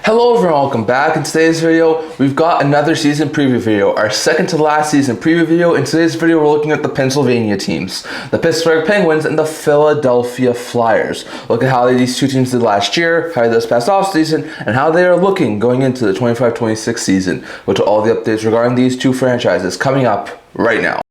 Hello everyone, welcome back. In today's video, we've got another season preview video, our second to last season preview video. In today's video, we're looking at the Pennsylvania teams, the Pittsburgh Penguins and the Philadelphia Flyers. Look at how these two teams did last year, how they did this past offseason, and how they are looking going into the 25-26 season, which are all the updates regarding these two franchises coming up right now.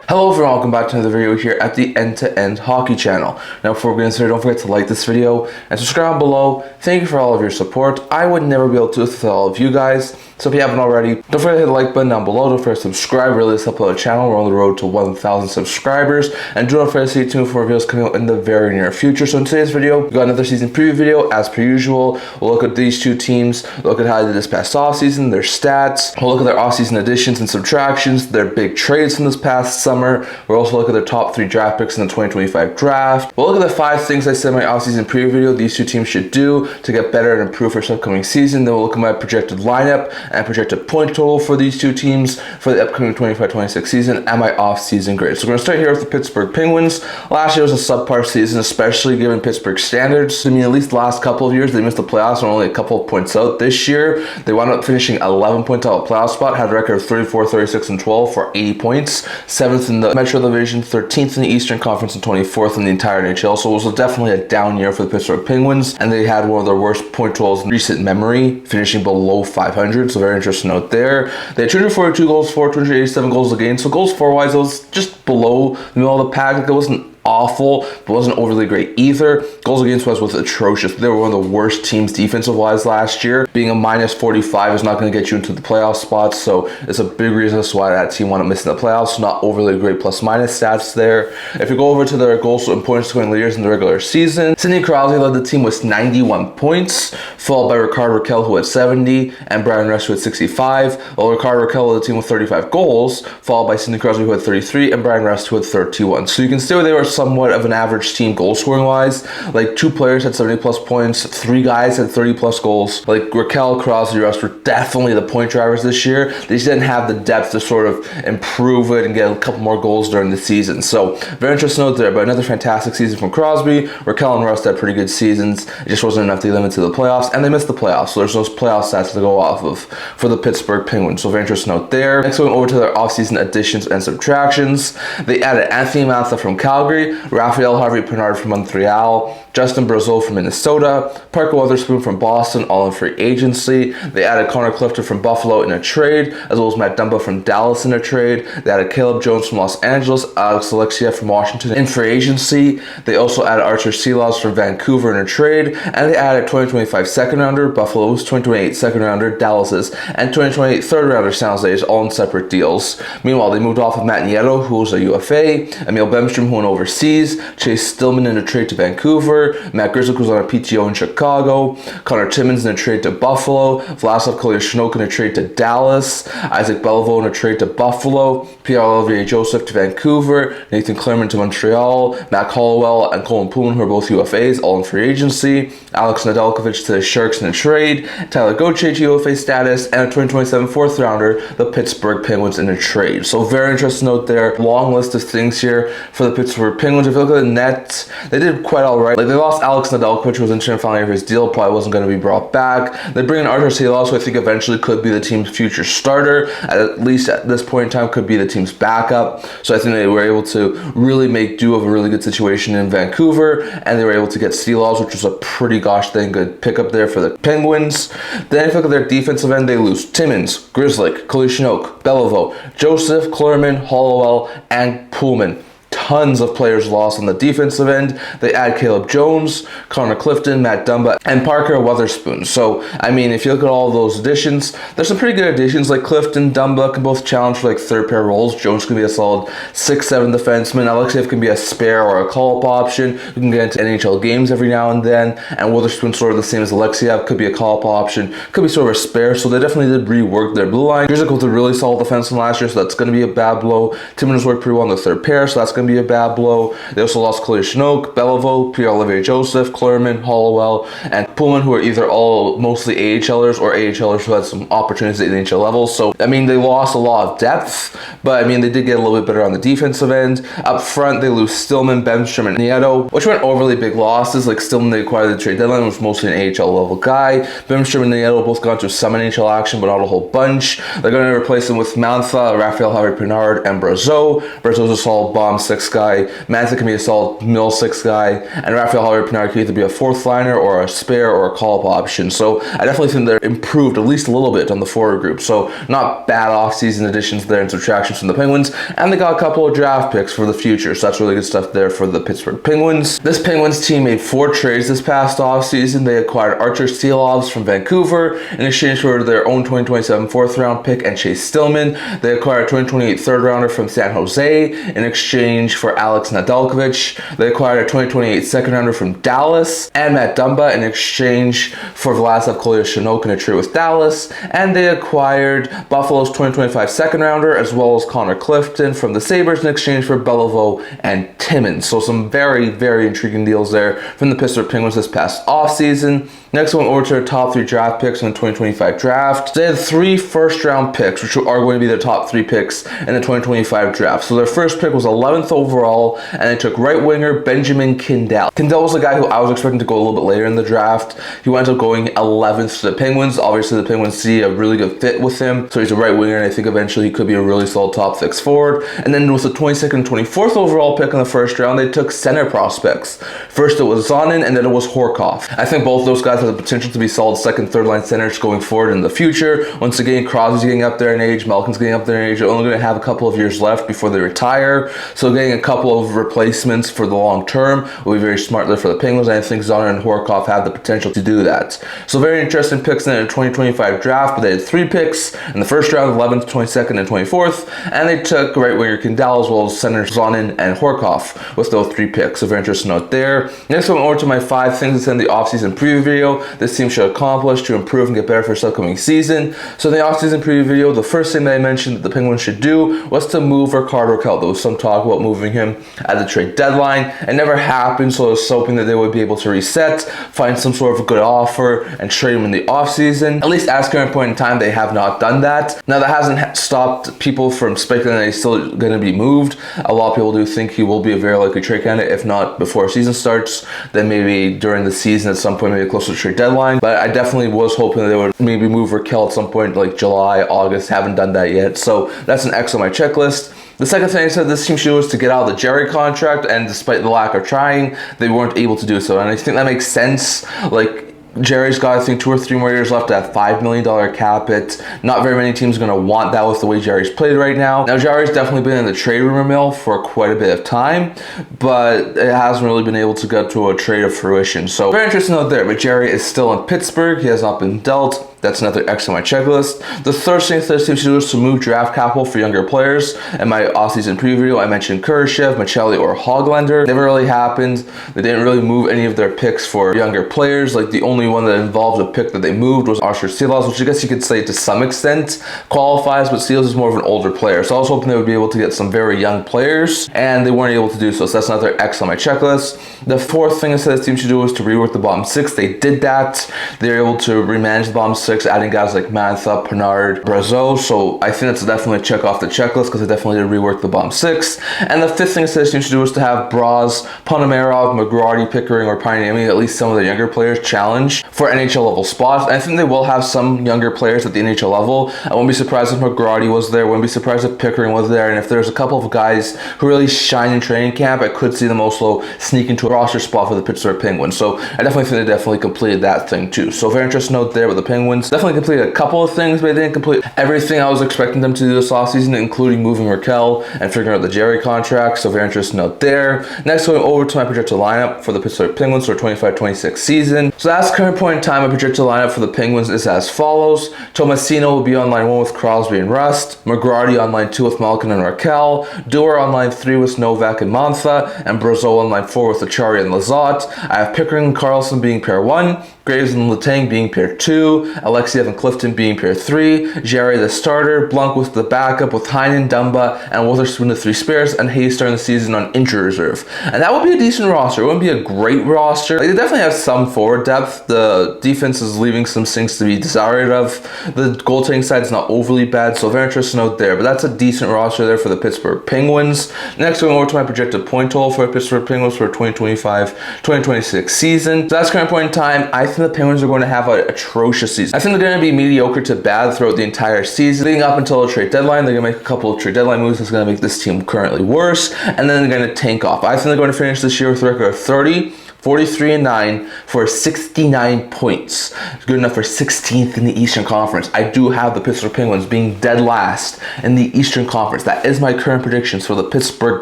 Hello everyone, welcome back to another video here at the End-to-End Hockey channel. Now before we get started, don't forget to like this video and subscribe below. Thank you for all of your support. I would never be able to do this with all of you guys. So if you haven't already, don't forget to hit the like button down below. Don't forget to subscribe. Really helps out the channel. We're on the road to 1,000 subscribers. And do not forget to stay tuned for videos coming out in the very near future. So in today's video, we got another season preview video as per usual. We'll look at these two teams, look at how they did this past offseason, their stats. We'll look at their offseason additions and subtractions, their big trades from this past summer. We'll also look at their top 3 draft picks in the 2025 draft. We'll look at the 5 things I said in my offseason preview video these two teams should do to get better and improve for this upcoming season. Then we'll look at my projected lineup and projected point total for these two teams for the upcoming 25-26 season and my off-season grade. So we're going to start here with the Pittsburgh Penguins. Last year was a subpar season, especially given Pittsburgh standards. I mean, at least the last couple of years, they missed the playoffs and only a couple of points out. This year, they wound up finishing 11 points out of playoff spot, had a record of 34, 36, and 12 for 80 points, 7th in the Metro Division, 13th in the Eastern Conference, and 24th in the entire NHL. So it was definitely a down year for the Pittsburgh Penguins, and they had one of their worst point totals in recent memory, finishing below 500. So very interesting note there. They had 242 goals for, 287 goals against. So goals for-wise, it was just below the middle of the pack. It wasn't awful, but wasn't overly great either. Goals against was atrocious. They were one of the worst teams defensive-wise last year. Being a minus 45 is not going to get you into the playoff spots, so it's a big reason as to why that team wound up missing the playoffs. Not overly great plus-minus stats there. If you go over to their goals and points scoring leaders in the regular season, Sidney Crosby led the team with 91 points, followed by Rickard Rakell, who had 70, and Brian Rust, who had 65, while Rickard Rakell led the team with 35 goals, followed by Sidney Crosby, who had 33, and Brian Rust, who had 31. So you can see where they were somewhat of an average team goal scoring wise. Like 2 players had 70 plus points, 3 guys had 30 plus goals. Like Rakell, Crosby, Rust were definitely the point drivers this year. They just didn't have the depth to sort of improve it and get a couple more goals during the season. So very interesting note there, but another fantastic season from Crosby. Rakell and Rust had pretty good seasons. It just wasn't enough to get them into the playoffs, and they missed the playoffs. So there's those playoff stats to go off of for the Pittsburgh Penguins. So very interesting note there. Next, going over to their offseason additions and subtractions. They added Anthony Mantha from Calgary, Raphael Harvey-Pinard from Montreal, Justin Brazeau from Minnesota, Parker Wotherspoon from Boston, all in free agency. They added Connor Clifton from Buffalo in a trade, as well as Matt Dumba from Dallas in a trade. They added Caleb Jones from Los Angeles, Alex Alexiev from Washington in free agency. They also added Archer Silovs from Vancouver in a trade, and they added 2025 second rounder, Buffalo's, 2028 second rounder, Dallas's, and 2028 third rounder, San Jose's, all in separate deals. Meanwhile, they moved off of Matt Nieto, who was a UFA, Emil Bemstrom, who went overseas, Chase Stillman in a trade to Vancouver, Matt Grzelyck was on a PTO in Chicago, Connor Timmins in a trade to Buffalo, Vlasislav Kolyashnok in a trade to Dallas, Isaac Bellevaux in a trade to Buffalo, Pierre-Olivier Joseph to Vancouver, Nathan Clermont to Montreal, Matt Hollowell and Colin Poon, who are both UFAs, all in free agency, Alex Nedeljkovic to the Sharks in a trade, Tyler Gauthier to UFA status, and a 2027 fourth rounder, the Pittsburgh Penguins in a trade. So very interesting note there. Long list of things here for the Pittsburgh Penguins. If you look at the net, they did quite alright. Like, they lost Alex Nedeljkovic, who was in the final year of his deal, probably wasn't going to be brought back. They bring in Archer Silovs, who I think eventually could be the team's future starter, at least at this point in time could be the team's backup. So I think they were able to really make do of a really good situation in Vancouver, and they were able to get Silovs, which was a pretty gosh dang good pickup there for the Penguins. Then if you look at their defensive end, they lose Timmins, Grzelyck, Kolyashnok, Bellevaux, Joseph, Clermont, Hollowell, and Pullman. Tons of players lost on the defensive end. They add Caleb Jones, Connor Clifton, Matt Dumba, and Parker Wotherspoon. So, I mean, if you look at all those additions, there's some pretty good additions. Like Clifton, Dumba can both challenge for like third pair roles. Jones can be a solid 6-7 defenseman. Alexiev can be a spare or a call-up option. You can get into NHL games every now and then. And Wotherspoon, sort of the same as Alexiev, could be a call-up option. Could be sort of a spare. So they definitely did rework their blue line. Grzelyck was a really solid defenseman last year, so that's going to be a bad blow. Timmins worked pretty well on the third pair, so that's going to be a bad blow. They also lost Claude Chinook, Beliveau, Pierre-Olivier Joseph, Klurman, Hollowell, and Poehling, who are either all mostly AHLers or AHLers who had some opportunities at the NHL level. So, I mean, they lost a lot of depth, but I mean, they did get a little bit better on the defensive end. Up front, they lose Stillman, Bemstrom, and Nieto, which weren't overly big losses. Like Stillman, they acquired the trade deadline, was mostly an AHL level guy. Bemstrom and Nieto both gone through some NHL action, but not a whole bunch. They're going to replace him with Mantha, Raphael Harvey Pinard, and Brazeau. Brazeau's a solid bomb 6 guy. Mantha can be a solid mill 6 guy, and Raphael Harvey Pinard can either be a 4th liner or a spare or a call-up option. So I definitely think they're improved at least a little bit on the forward group. So not bad off-season additions there and subtractions from the Penguins, and they got a couple of draft picks for the future. So that's really good stuff there for the Pittsburgh Penguins. This Penguins team made 4 trades this past off-season. They acquired Archer Silovs from Vancouver in exchange for their own 2027 4th round pick and Chase Stillman. They acquired a 2028 3rd rounder from San Jose in exchange for Alex Nedeljkovic. They acquired a 2028 2nd rounder from Dallas and Matt Dumba in exchange for Vladislav Kolyashchinok in a trade with Dallas. And they acquired Buffalo's 2025 2nd rounder as well as Connor Clifton from the Sabres in exchange for Beliveau and Timmins. So some very, very intriguing deals there from the Pittsburgh Penguins this past offseason. Next one over to their top 3 draft picks in the 2025 draft. They had 3 first-round picks, which are going to be their top 3 picks in the 2025 draft. So their first pick was 11th overall, and they took right winger Benjamin Kindell. Kindell was a guy who I was expecting to go a little bit later in the draft. He wound up going 11th to the Penguins. Obviously, the Penguins see a really good fit with him, so he's a right winger, and I think eventually he could be a really solid top 6 forward. And then with the 22nd and 24th overall pick in the first round, they took center prospects. First it was Zonin, and then it was Horkoff. I think both those guys have the potential to be solid 2nd, 3rd line centers going forward in the future. Once again, Crosby's getting up there in age, Malkin's getting up there in age. They're only going to have a couple of years left before they retire, so getting a couple of replacements for the long term will be very smart there for the Penguins. I think Zonin and Horkoff have the potential to do that. So very interesting picks in the 2025 draft, but they had 3 picks in the first round, 11th, 22nd, and 24th, and they took right winger Kindell as well as center Zonin and Horkoff with those 3 picks. So very interesting note there. Next one over to my 5 things that's in the offseason preview video this team should accomplish to improve and get better for this upcoming season. So in the offseason preview video, the first thing that I mentioned that the Penguins should do was to move Rickard Rakell. There was some talk about moving him at the trade deadline. It never happened, so I was hoping that they would be able to reset, find some sort of a good offer, and trade him in the offseason. At least at current point in time, they have not done that. Now, that hasn't stopped people from speculating that he's still going to be moved. A lot of people do think he will be a very likely trade candidate, if not before season starts, then maybe during the season at some point, maybe close to the trade deadline. But I definitely was hoping that they would maybe move Rakell at some point like July, August. Haven't done that yet, so that's an X on my checklist. The second thing I said this team should do was to get out of the Jerry contract, and despite the lack of trying, they weren't able to do so. And I think that makes sense. Like, Jerry's got, I think, 2 or 3 more years left at $5 million cap hit. Not very many teams are going to want that with the way Jerry's played right now. Now, Jerry's definitely been in the trade rumor mill for quite a bit of time, but it hasn't really been able to get to a trade of fruition. So, very interesting note there. But Jerry is still in Pittsburgh. He has not been dealt. That's another X on my checklist. The third thing this team should do is to move draft capital for younger players. In my offseason preview, I mentioned Kurashev, Machelli, or Hoglander. Never really happened. They didn't really move any of their picks for younger players. Like, the only one that involved a pick that they moved was Archer Silovs, which I guess you could say to some extent qualifies, but Silovs is more of an older player. So I was hoping they would be able to get some very young players, and they weren't able to do so. So that's another X on my checklist. The fourth thing I said this team should do was to rework the bottom 6. They did that. They were able to remanage the bottom 6, adding guys like Mantha, Pinard, Brazeau. So I think that's definitely a check off the checklist because they definitely did rework the bottom 6. And the fifth thing I said this team should do was to have Braz, Ponomarov, McGrady, Pickering, or Pioneering, at least some of the younger players, challenge for NHL level spots. And I think they will have some younger players at the NHL level. I wouldn't be surprised if McGrady was there. I wouldn't be surprised if Pickering was there. And if there's a couple of guys who really shine in training camp, I could see them also sneak into a roster spot for the Pittsburgh Penguins. So I definitely think they definitely completed that thing too. So very interesting note there with the Penguins. Definitely completed a couple of things, but they didn't complete everything I was expecting them to do this offseason, including moving Rakell and figuring out the Jerry contract. So very interesting note there. Next, going over to my projected lineup for the Pittsburgh Penguins for 25-26 season. So that's current point in time, my projected lineup for the Penguins is as follows. Tomasino will be on line 1 with Crosby and Rust. McGrady on line 2 with Malkin and Rakell. Dewar on line 3 with Novak and Mantha. And Brazeau on line 4 with Acciari and Lizotte. I have Pickering and Carlson being pair 1. Graves and Letang being pair 2, Alexiev and Clifton being pair 3, Jerry the starter, Blanc with the backup with Heinen, Dumba, and Witherspoon the 3 spares, and Hayes starting the season on injury reserve. And that would be a decent roster. It wouldn't be a great roster. Like, they definitely have some forward depth. The defense is leaving some things to be desired of. The goaltending side is not overly bad, so very interesting note there. But that's a decent roster there for the Pittsburgh Penguins. Next, going over to my projected point total for the Pittsburgh Penguins for 2025-2026 season. So that's current point in time. I think the Penguins are going to have an atrocious season. I think they're going to be mediocre to bad throughout the entire season. Leading up until the trade deadline, they're going to make a couple of trade deadline moves that's going to make this team currently worse, and then they're going to tank off. I think they're going to finish this year with a record of 30, 43-9 for 69 points. It's good enough for 16th in the Eastern Conference. I do have the Pittsburgh Penguins being dead last in the Eastern Conference. That is my current predictions for the Pittsburgh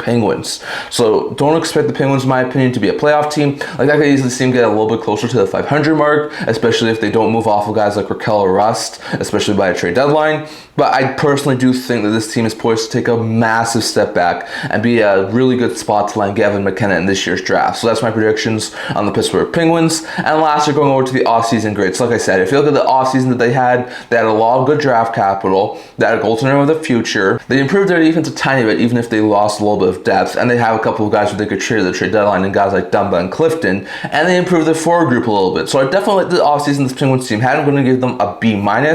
Penguins. So don't expect the Penguins, in my opinion, to be a playoff team. Like, I could easily see them get a little bit closer to the 500 mark, especially if they don't move off of guys like Raquel or Rust, especially by a trade deadline. But I personally do think that this team is poised to take a massive step back and be a really good spot to land Gavin McKenna in this year's draft. So that's my predictions on the Pittsburgh Penguins. And lastly, going over to the offseason grades. Like I said, if you look at the offseason that they had a lot of good draft capital, they had a goaltender of the future. They improved their defense a tiny bit, even if they lost a little bit of depth. And they have a couple of guys who they could trade at the trade deadline, and guys like Dumba and Clifton. And they improved their forward group a little bit. So I definitely like the offseason this Penguins team had. I'm going to give them a B-. I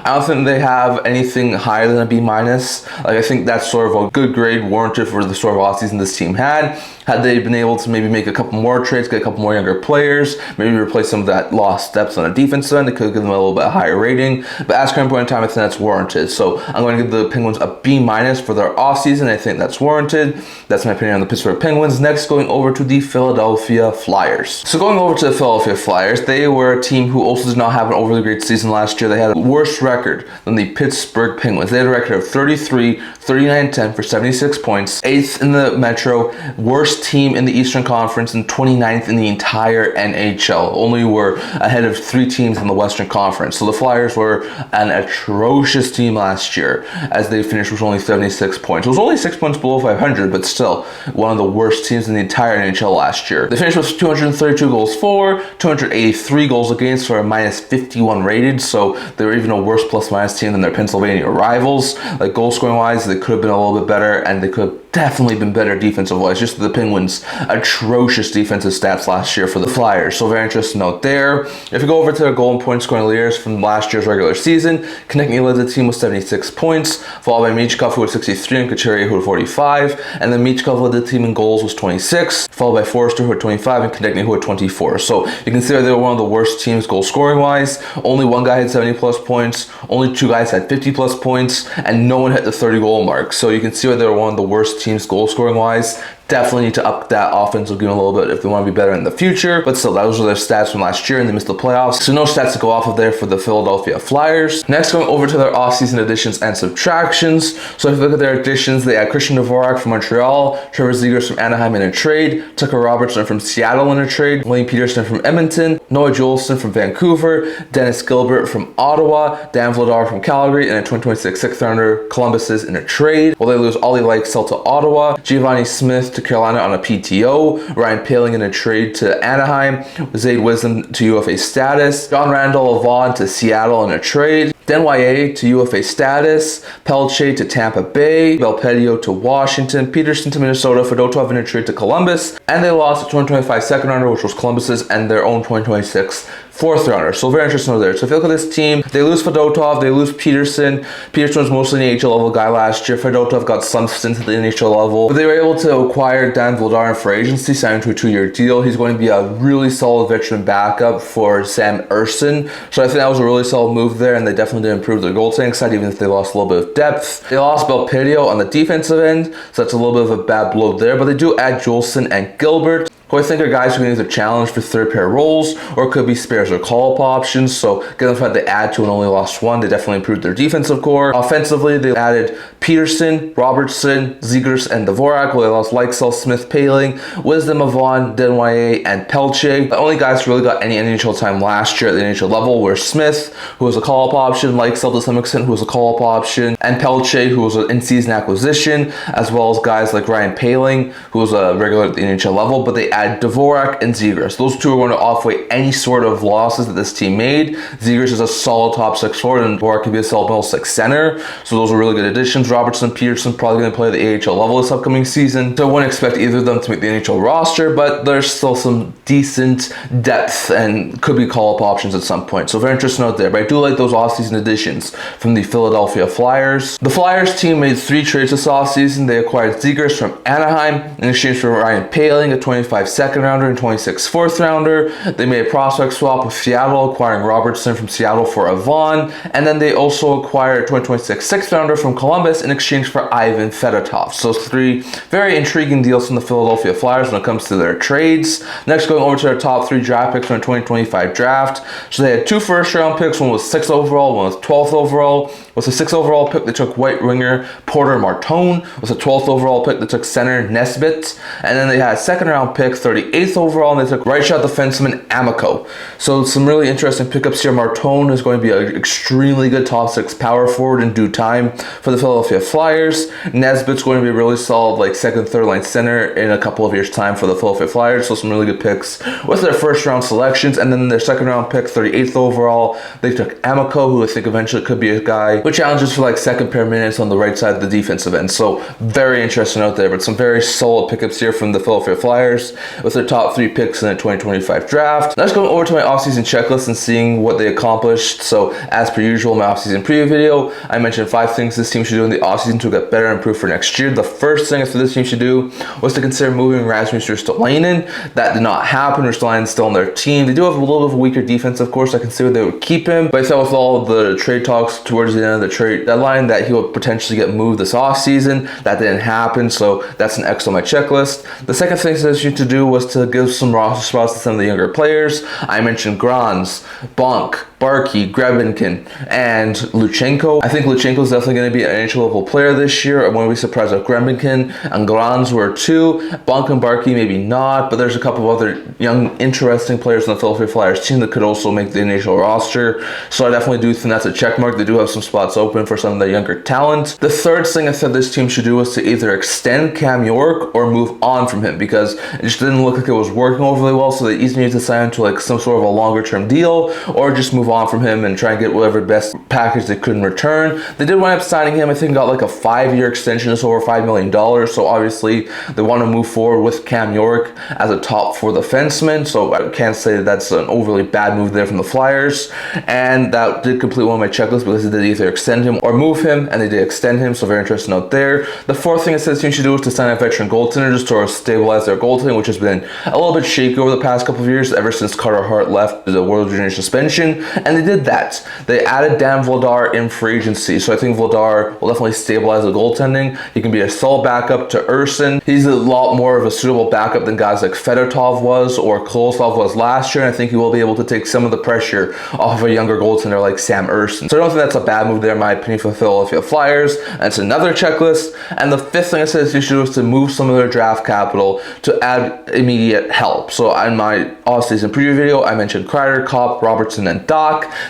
don't think they have anything higher than a B-. Like, I think that's sort of a good grade warranted for the sort of offseason this team had. Had they been able to maybe make a couple more trades, get a couple more younger players, maybe replace some of that lost depth on the defense end, it could give them a little bit higher rating. But at current point in time, I think that's warranted. So I'm going to give the Penguins a B- for their offseason. I think that's warranted. That's my opinion on the Pittsburgh Penguins. Next, going over to the Philadelphia Flyers. So going over to the Philadelphia Flyers, they were a team who also did not have an overly great season last year. They had a worse record than the Pittsburgh Penguins. They had a record of 33, 39-10 for 76 points, 8th in the Metro, worst team in the Eastern Conference, and 29th in the entire NHL. Only were ahead of 3 teams in the Western Conference. So the Flyers were an atrocious team last year, as they finished with only 76 points. It was only 6 points below 500, but still one of the worst teams in the entire NHL last year. They finished with 232 goals for, 283 goals against for a -51 rated, so they were even a worse plus-minus team than their Pennsylvania rivals. Like, goal scoring wise, they could have been a little bit better, and they could have definitely been better defensive wise. Just the Penguins, atrocious defensive stats last year for the Flyers. So very interesting note there. If you go over to their goal and point scoring leaders from last year's regular season, Konechny led the team with 76 points, followed by Michkov, who had 63, and Couturier, who had 45. And then Michkov led the team in goals with 26, followed by Forrester, who had 25, and Konechny, who had 24. So you can see that they were one of the worst teams goal scoring wise. Only one guy had 70 plus points, only 2 guys had 50 plus points, and no one hit the 30 goal mark. So you can see why they were one of the worst teams goal scoring wise. Definitely need to up that offensive game a little bit if they want to be better in the future. But still, those were their stats from last year, and they missed the playoffs. So no stats to go off of there for the Philadelphia Flyers. Next, going over to their offseason additions and subtractions. So if you look at their additions, they had Christian Dvorak from Montreal, Trevor Zegras from Anaheim in a trade, Tucker Robertson from Seattle in a trade, William Peterson from Edmonton, Noah Juulsen from Vancouver, Dennis Gilbert from Ottawa, Dan Vladar from Calgary, and a 2026 6th rounder Columbus in a trade. Well, they lose Ollie Lykesell to Ottawa, Giovanni Smith to Carolina on a PTO, Ryan Poehling in a trade to Anaheim, Zade Wisdom to UFA status, John Randall Vaughn to Seattle in a trade, Denwye to UFA status, Pelche to Tampa Bay, Belpedio to Washington, Peterson to Minnesota, Fedotov in a trade to Columbus, and they lost a 2025 second rounder, which was Columbus's, and their own 2026 4th rounder. So very interesting over there. So if you look at this team, they lose Fedotov, they lose Peterson. Peterson was mostly an AHL level guy last year. Fedotov got some stints at the NHL level. But they were able to acquire Dan Vladar in free agency, signed to a 2-year deal. He's going to be a really solid veteran backup for Sam Ersson. So I think that was a really solid move there, and they definitely did improve their goaltending side, even if they lost a little bit of depth. They lost Belpedio on the defensive end, so that's a little bit of a bad blow there. But they do add Juulsen and Gilbert, who I think are guys who can either challenge for third pair roles, or it could be spares or call-up options. So given the fact they add 2 and only lost 1, they definitely improved their defensive core. Offensively, they added Peterson, Robertson, Zegras, and Dvorak. Well, they lost Lykesell, Smith, Poehling, Wisdom, Avon, Denwye, and Pelche. The only guys who really got any NHL time last year at the NHL level were Smith, who was a call-up option, Lykesell to some extent, who was a call-up option, and Pelche, who was an in-season acquisition, as well as guys like Ryan Poehling, who was a regular at the NHL level. But they add Dvorak and Zegras. Those two are going to offweigh any sort of losses that this team made. Zegras is a solid top 6 forward, and Dvorak can be a solid middle 6 center. So those are really good additions. Robertson, Peterson probably going to play the AHL level this upcoming season. So I wouldn't expect either of them to make the NHL roster, but there's still some decent depth and could be call-up options at some point. So very interesting out there. But I do like those offseason additions from the Philadelphia Flyers. The Flyers team made 3 trades this offseason. They acquired Zegras from Anaheim in exchange for Ryan Poehling, a 25 second rounder and 26 fourth rounder. They made a prospect swap with Seattle, acquiring Robertson from Seattle for a Vaughn. And then they also acquired a 2026 sixth rounder from Columbus in exchange for Ivan Fedotov. So 3 very intriguing deals from the Philadelphia Flyers when it comes to their trades. Next, going over to their top 3 draft picks from the 2025 draft. So they had 2 first-round picks. One was 6th overall, one was 12th overall. With the 6th overall pick, they took white winger Porter Martone. With the 12th overall pick, they took center Nesbitt. And then they had a 2nd-round pick, 38th overall, and they took right shot defenseman Amico. So some really interesting pickups here. Martone is going to be an extremely good top 6 power forward in due time for the Philadelphia Flyers. Nesbitt's going to be a really solid like 2nd, 3rd line center in a couple of years' time for the Philadelphia Flyers. So some really good picks with their first-round selections. And then their 2nd-round pick, 38th overall, they took Amico, who I think eventually could be a guy with challenges for like second pair minutes on the right side of the defensive end. So very interesting out there, but some very solid pickups here from the Philadelphia Flyers with their top 3 picks in the 2025 draft. Let's go over to my offseason checklist and seeing what they accomplished. So as per usual, my offseason preview video, I mentioned 5 things this team should do in the offseason to get better and improve for next year. The first thing I said this team should do was to consider moving Rasmus Ristolainen. That did not happen. Ristolainen's still on their team. They do have a little bit of a weaker defense, of course. I considered they would keep him, but I thought with all of the trade talks towards the end of the trade deadline that he would potentially get moved this offseason. That didn't happen, so that's an X on my checklist. The second thing that you to do was to give some roster spots to some of the younger players. I mentioned Grans, Bonk, Barkey, Grebinkin, and Luchenko. I think Luchenko is definitely going to be an NHL level player this year. I wouldn't be surprised if Grebinkin and Grans were too. Bonk and Barkey maybe not, but there's a couple of other young, interesting players on the Philadelphia Flyers team that could also make the NHL roster. So I definitely do think that's a check mark. They do have some spots open for some of the younger talent. The third thing I said this team should do was to either extend Cam York or move on from him, because it just didn't look like it was working overly well. So they either need to sign him to like some sort of a longer term deal or just move on from him and try and get whatever best package they could in return. They did wind up signing him. I think got like a 5-year extension, just over $5 million. So obviously they want to move forward with Cam York as a top 4 defenseman. So I can't say that that's an overly bad move there from the Flyers. And that did complete one of my checklists, because they did either extend him or move him, and they did extend him. So very interesting out there. The fourth thing I said this team should do is to sign a veteran goaltender just to stabilize their goaltending, which has been a little bit shaky over the past couple of years, ever since Carter Hart left the World Junior suspension. And they did that. They added Dan Vladar in free agency. So I think Vladar will definitely stabilize the goaltending. He can be a solid backup to Urson. He's a lot more of a suitable backup than guys like Fedotov was or Kolosov was last year. And I think he will be able to take some of the pressure off of a younger goaltender like Sam Urson. So I don't think that's a bad move there, in my opinion, for the Philadelphia Flyers. And it's another checklist. And the fifth thing I said this issue was to move some of their draft capital to add immediate help. So in my offseason preview video, I mentioned Kreider, Kopp, Robertson, and Doc.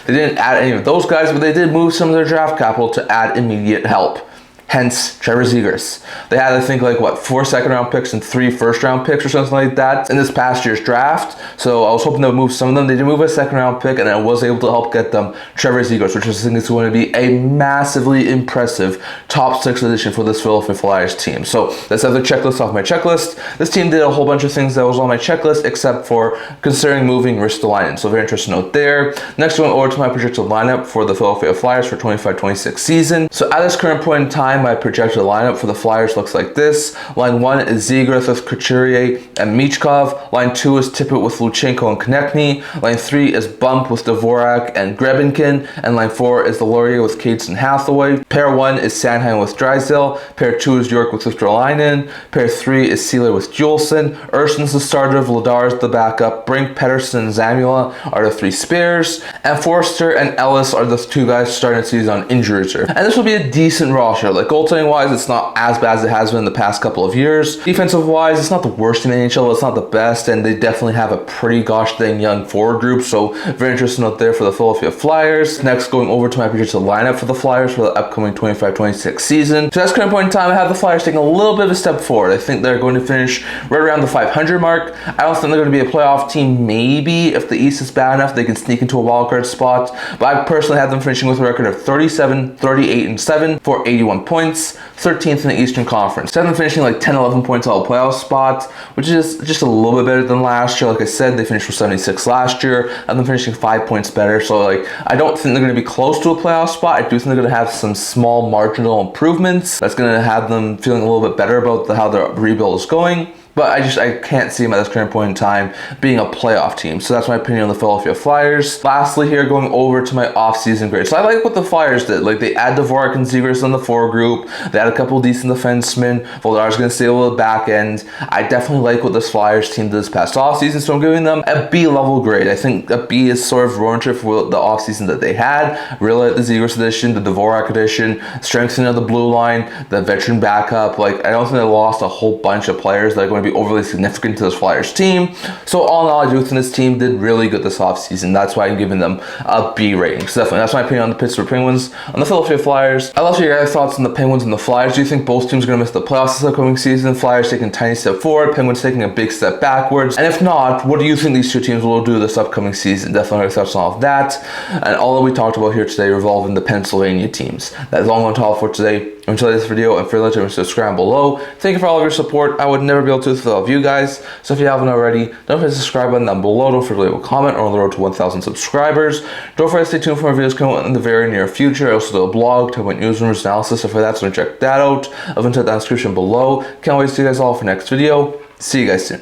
They didn't add any of those guys, but they did move some of their draft capital to add immediate help. Hence, Trevor Zegras. They had, I think, like, 4 second-round picks and 3 first-round picks or something like that in this past year's draft. So I was hoping they would move some of them. They did move a second-round pick, and I was able to help get them Trevor Zegras, which I think is going to be a massively impressive top 6 addition for this Philadelphia Flyers team. So that's the checklist off my checklist. This team did a whole bunch of things that was on my checklist, except for considering moving Ristolainen. So very interesting note there. Next, we went over to my projected lineup for the Philadelphia Flyers for 25-26 season. So at this current point in time, my projected lineup for the Flyers looks like this. Line 1 is Zegras with Couturier and Michkov. Line 2 is Tippett with Luchenko and Konechny. Line 3 is Bump with Dvorak and Grebinkin. And line 4 is Delorier with Cates and Hathaway. Pair 1 is Sanheim with Drysdale. Pair 2 is York with Ristolainen. Pair 3 is Sealer with Juleson. Urson's the starter, Vladar is the backup. Brink, Pettersson, and Zamula are the 3 spares. And Forster and Ellis are the 2 guys starting the season on injury reserve. And this will be a decent roster. Like, Like goaltending wise, it's not as bad as it has been in the past couple of years. Defensive wise, it's not the worst in the NHL, it's not the best, and they definitely have a pretty gosh dang young forward group, so very interesting out there for the Philadelphia Flyers. Next, going over to my projected lineup for the Flyers for the upcoming 25-26 season. So that's current point in time, I have the Flyers taking a little bit of a step forward. I think they're going to finish right around the 500 mark. I don't think they're going to be a playoff team. Maybe if the East is bad enough, they can sneak into a wildcard spot, but I personally have them finishing with a record of 37, 38, and 7 for 81 points, 13th in the Eastern Conference. So I have them finishing like 10, 11 points out of playoff spot, which is just a little bit better than last year. Like I said, they finished with 76 last year, and them finishing 5 points better. So like, I don't think they're going to be close to a playoff spot. I do think they're going to have some small marginal improvements. That's going to have them feeling a little bit better about how their rebuild is going. But I can't see them at this current point in time being a playoff team. So that's my opinion on the Philadelphia Flyers. Lastly here, going over to my offseason grade. So I like what the Flyers did. Like, they add Dvorak and Zegras on the forward group. They had a couple decent defensemen. Volar's going to stay a little back end. I definitely like what this Flyers team did this past offseason. So I'm giving them a B level grade. I think a B is sort of warranted for the offseason that they had. Really like the Zegras edition, the Dvorak edition, strengthening of the blue line, the veteran backup. Like, I don't think they lost a whole bunch of players that are going to be overly significant to this Flyers team. So all in all, I do think this team did really good this offseason. That's why I'm giving them a B rating. So definitely, that's my opinion on the Pittsburgh Penguins. On the Philadelphia Flyers, I'd love to hear your guys' thoughts on the Penguins and the Flyers. Do you think both teams are going to miss the playoffs this upcoming season? Flyers taking a tiny step forward, Penguins taking a big step backwards. And if not, what do you think these two teams will do this upcoming season? Definitely your thoughts on all of that. And all that we talked about here today revolving the Pennsylvania teams. That is all I'm going to talk for today. Enjoy this video and feel free to subscribe below. Thank you for all of your support. I would never be able to without you guys. So if you haven't already, don't forget to subscribe button down below. Don't forget to leave a comment on the road to 1,000 subscribers. Don't forget to stay tuned for more videos coming out in the very near future. I also do a blog, talk about news, rumors, analysis, stuff like that. So check that out. I'll link to the description below. Can't wait to see you guys all for next video. See you guys soon.